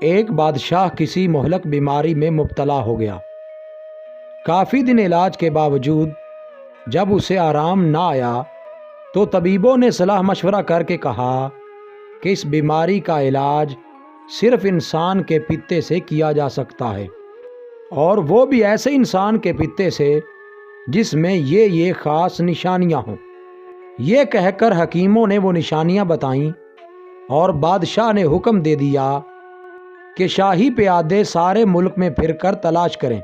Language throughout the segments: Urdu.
ایک بادشاہ کسی مہلک بیماری میں مبتلا ہو گیا۔ کافی دن علاج کے باوجود جب اسے آرام نہ آیا تو طبیبوں نے صلاح مشورہ کر کے کہا کہ اس بیماری کا علاج صرف انسان کے پتے سے کیا جا سکتا ہے، اور وہ بھی ایسے انسان کے پتے سے جس میں یہ خاص نشانیاں ہوں۔ یہ کہہ کر حکیموں نے وہ نشانیاں بتائیں اور بادشاہ نے حکم دے دیا کہ شاہی پیادے سارے ملک میں پھر کر تلاش کریں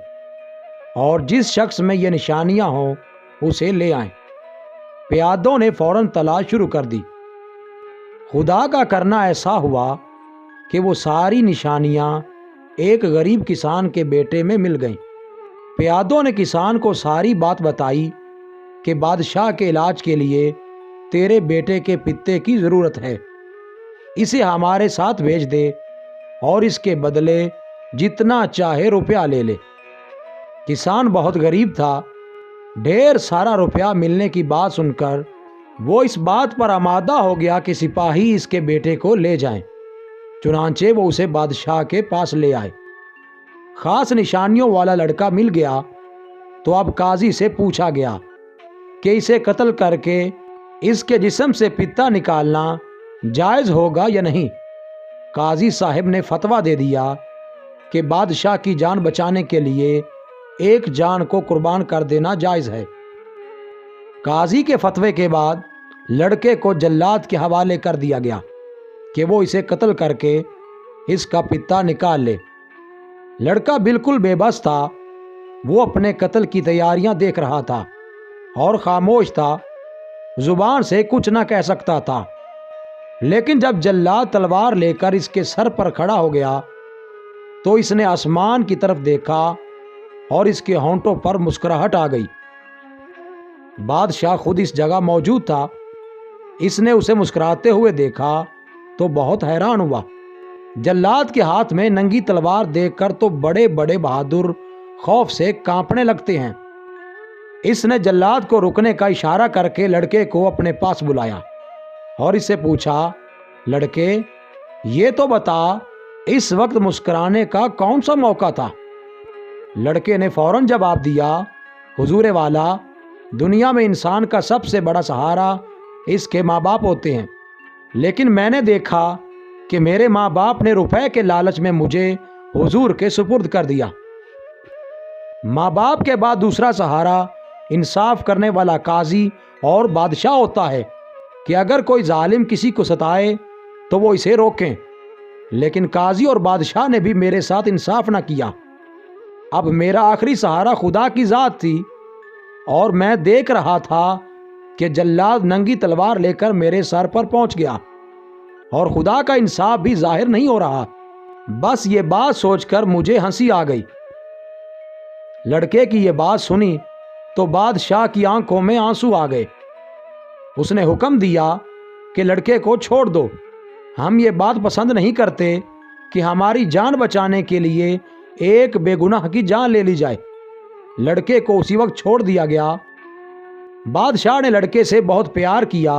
اور جس شخص میں یہ نشانیاں ہوں اسے لے آئیں۔ پیادوں نے فوراً تلاش شروع کر دی۔ خدا کا کرنا ایسا ہوا کہ وہ ساری نشانیاں ایک غریب کسان کے بیٹے میں مل گئیں۔ پیادوں نے کسان کو ساری بات بتائی کہ بادشاہ کے علاج کے لیے تیرے بیٹے کے پتے کی ضرورت ہے، اسے ہمارے ساتھ بھیج دے اور اس کے بدلے جتنا چاہے روپیہ لے لے۔ کسان بہت غریب تھا۔ ڈھیر سارا روپیہ ملنے کی بات سن کر وہ اس بات پر آمادہ ہو گیا کہ سپاہی اس کے بیٹے کو لے جائیں۔ چنانچہ وہ اسے بادشاہ کے پاس لے آئے۔ خاص نشانیوں والا لڑکا مل گیا تو اب قاضی سے پوچھا گیا کہ اسے قتل کر کے اس کے جسم سے پتا نکالنا جائز ہوگا یا نہیں۔ قاضی صاحب نے فتویٰ دے دیا کہ بادشاہ کی جان بچانے کے لیے ایک جان کو قربان کر دینا جائز ہے۔ قاضی کے فتوے کے بعد لڑکے کو جلاد کے حوالے کر دیا گیا کہ وہ اسے قتل کر کے اس کا پتا نکال لے۔ لڑکا بالکل بے بس تھا۔ وہ اپنے قتل کی تیاریاں دیکھ رہا تھا اور خاموش تھا، زبان سے کچھ نہ کہہ سکتا تھا۔ لیکن جب جلاد تلوار لے کر اس کے سر پر کھڑا ہو گیا تو اس نے آسمان کی طرف دیکھا اور اس کے ہونٹوں پر مسکراہٹ آ گئی۔ بادشاہ خود اس جگہ موجود تھا۔ اس نے اسے مسکراتے ہوئے دیکھا تو بہت حیران ہوا۔ جلاد کے ہاتھ میں ننگی تلوار دیکھ کر تو بڑے بڑے بہادر خوف سے کانپنے لگتے ہیں۔ اس نے جلاد کو رکنے کا اشارہ کر کے لڑکے کو اپنے پاس بلایا اور اس سے پوچھا، لڑکے یہ تو بتا اس وقت مسکرانے کا کون سا موقع تھا؟ لڑکے نے فوراً جواب دیا، حضور والا، دنیا میں انسان کا سب سے بڑا سہارا اس کے ماں باپ ہوتے ہیں، لیکن میں نے دیکھا کہ میرے ماں باپ نے روپے کے لالچ میں مجھے حضور کے سپرد کر دیا۔ ماں باپ کے بعد دوسرا سہارا انصاف کرنے والا قاضی اور بادشاہ ہوتا ہے کہ اگر کوئی ظالم کسی کو ستائے تو وہ اسے روکیں، لیکن قاضی اور بادشاہ نے بھی میرے ساتھ انصاف نہ کیا۔ اب میرا آخری سہارا خدا کی ذات تھی اور میں دیکھ رہا تھا کہ جلاد ننگی تلوار لے کر میرے سر پر پہنچ گیا اور خدا کا انصاف بھی ظاہر نہیں ہو رہا۔ بس یہ بات سوچ کر مجھے ہنسی آ گئی۔ لڑکے کی یہ بات سنی تو بادشاہ کی آنکھوں میں آنسو آ گئے۔ اس نے حکم دیا کہ لڑکے کو چھوڑ دو، ہم یہ بات پسند نہیں کرتے کہ ہماری جان بچانے کے لیے ایک بے گناہ کی جان لے لی جائے۔ لڑکے کو اسی وقت چھوڑ دیا گیا۔ بادشاہ نے لڑکے سے بہت پیار کیا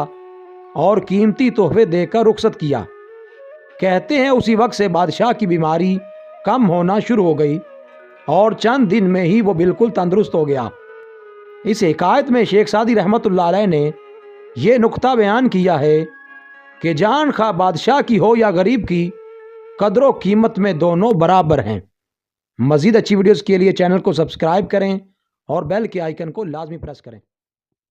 اور قیمتی تحفے دے کر رخصت کیا۔ کہتے ہیں اسی وقت سے بادشاہ کی بیماری کم ہونا شروع ہو گئی اور چند دن میں ہی وہ بالکل تندرست ہو گیا۔ اس حکایت میں شیخ سعدی رحمۃ اللہ علیہ نے یہ نقطہ بیان کیا ہے کہ جان خواہ بادشاہ کی ہو یا غریب کی، قدر و قیمت میں دونوں برابر ہیں۔ مزید اچھی ویڈیوز کے لیے چینل کو سبسکرائب کریں اور بیل کے آئیکن کو لازمی پریس کریں۔